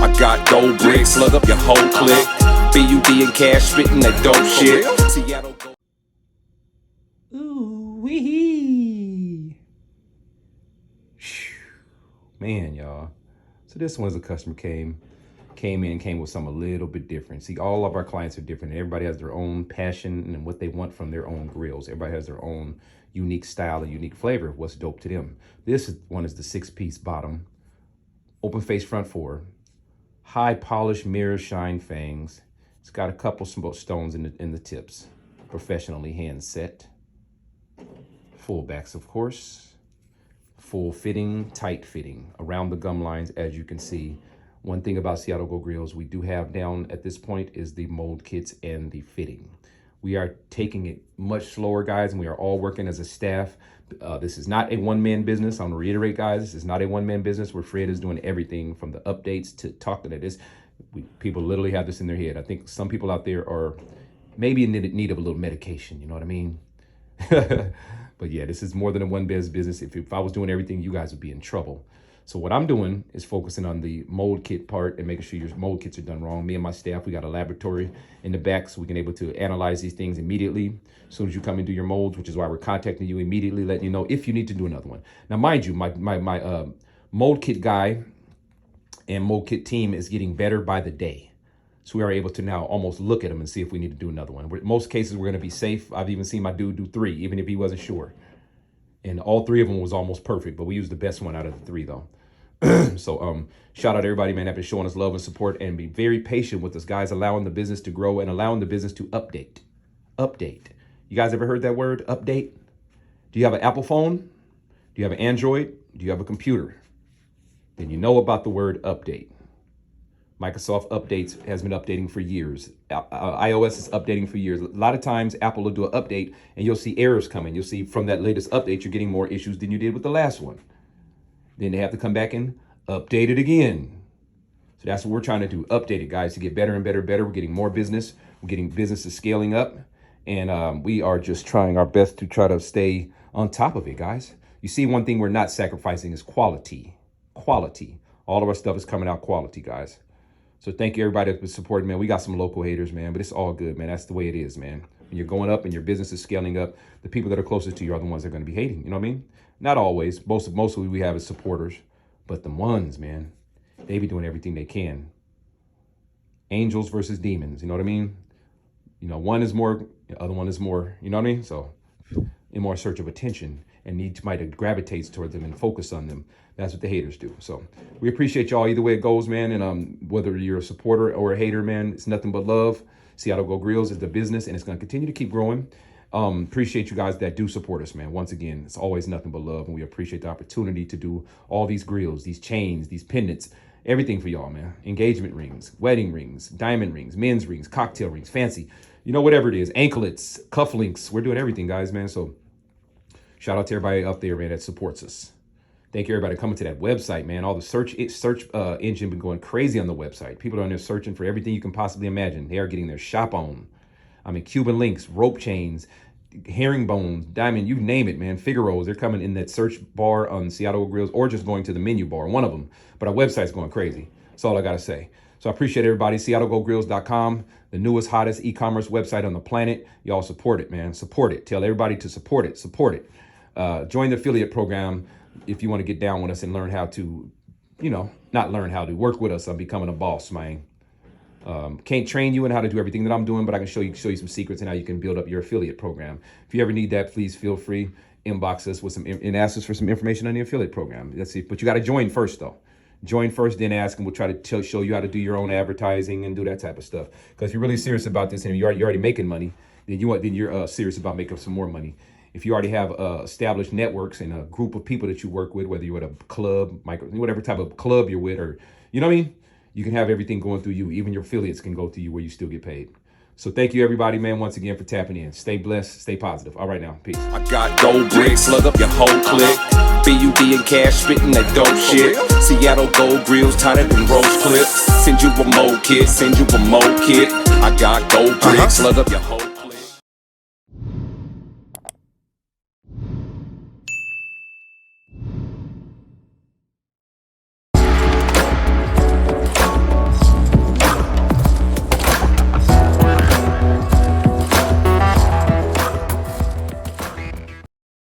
I got gold bricks, slug up your whole clique. BUD and cash spitting that dope shit. Seattle go. Ooh wee. Man, y'all. So this one's a customer came with something a little bit different. See, all of our clients are different. Everybody has their own passion and what they want from their own grills. Everybody has their own unique style and unique flavor of what's dope to them. This one is the 6-piece bottom, open face front 4, high polished mirror shine fangs. It's got a couple stones in the tips, professionally hand set. Full backs, of course. Full fitting, tight fitting around the gum lines, as you can see. One thing about Seattle Go Grillz we do have down at this point is the mold kits and the fitting. We are taking it much slower, guys, and we are all working as a staff. This is not a one-man business. I'm gonna reiterate, guys, this is not a one-man business where Fred is doing everything from the updates to talking to this. People literally have this in their head. I think some people out there are maybe in need of a little medication, you know what I mean? But yeah, this is more than a one-man business. If I was doing everything, you guys would be in trouble. So what I'm doing is focusing on the mold kit part and making sure your mold kits are done wrong. Me and my staff, we got a laboratory in the back so we can able to analyze these things immediately as soon as you come and do your molds, which is why we're contacting you immediately, letting you know if you need to do another one. Now, mind you, my mold kit guy and mold kit team is getting better by the day. So we are able to now almost look at them and see if we need to do another one. In most cases, we're going to be safe. I've even seen my dude do 3, even if he wasn't sure. And all 3 of them was almost perfect, but we used the best one out of the 3 though. So shout out to everybody, man, that been showing us love and support, and be very patient with us, guys, allowing the business to grow and allowing the business to update. You guys ever heard that word, update? Do you have an Apple phone? Do you have an Android? Do you have a computer? Then you know about the word update. Microsoft updates has been updating for years. iOS is updating for years. A lot of times Apple will do an update and you'll see errors coming. You'll see from that latest update, you're getting more issues than you did with the last one. Then they have to come back and update it again. So that's what we're trying to do. Update it, guys, to get better and better. We're getting more business. We're getting businesses scaling up. And we are just trying our best to try to stay on top of it, guys. You see, one thing we're not sacrificing is quality. Quality. All of our stuff is coming out quality, guys. So thank you, everybody that's been supporting, man. We got some local haters, man, but it's all good, man. That's the way it is, man. When you're going up and your business is scaling up, the people that are closest to you are the ones that are going to be hating. You know what I mean? Not always. Mostly we have is supporters, but the ones, man, they be doing everything they can. Angels versus demons. You know what I mean? You know, one is more, the other one is more. You know what I mean? So, in more search of attention and might gravitates towards them and focus on them. That's what the haters do. So we appreciate y'all either way it goes, man. And whether you're a supporter or a hater, man, it's nothing but love. Seattle Go Grillz is the business, and it's going to continue to keep growing. Appreciate you guys that do support us, man. Once again, it's always nothing but love, and we appreciate the opportunity to do all these grills, these chains, these pendants, everything for y'all, man. Engagement rings, wedding rings, diamond rings, men's rings, cocktail rings, fancy, you know, whatever it is, anklets, cufflinks. We're doing everything, guys, man. So shout out to everybody up there, man, that supports us. Thank you, everybody, coming to that website, man. All the search engine been going crazy on the website. People are on there searching for everything you can possibly imagine. They are getting their shop on. I mean, Cuban links, rope chains, herringbones, diamond, you name it, man. Figaros, they're coming in that search bar on Seattle Grillz, or just going to the menu bar, one of them. But our website's going crazy. That's all I got to say. So I appreciate everybody. SeattleGoGrills.com, the newest, hottest e-commerce website on the planet. Y'all support it, man. Support it. Tell everybody to support it. Support it. Join the affiliate program if you want to get down with us and learn how to, you know, not learn how to, work with us on becoming a boss, man. Can't train you in how to do everything that I'm doing, but I can show you some secrets and how you can build up your affiliate program. If you ever need that, please feel free, inbox us with and ask us for some information on the affiliate program. That's it. But you got to join first, though. Join first, then ask, and we'll try to show you how to do your own advertising and do that type of stuff. Because if you're really serious about this and you're already making money, then you're serious about making some more money. If you already have established networks and a group of people that you work with, whether you're at a club, whatever type of club you're with, or, you know what I mean? You can have everything going through you. Even your affiliates can go through you where you still get paid. So thank you, everybody, man, once again for tapping in. Stay blessed. Stay positive. All right, now. Peace. I got gold bricks, slug up your whole clique. BUD and cash spitting that dope shit. Seattle Gold Grillz, tighter than roast clips. Send you a mold kit, send you a mold kit. I got gold bricks, slug up your whole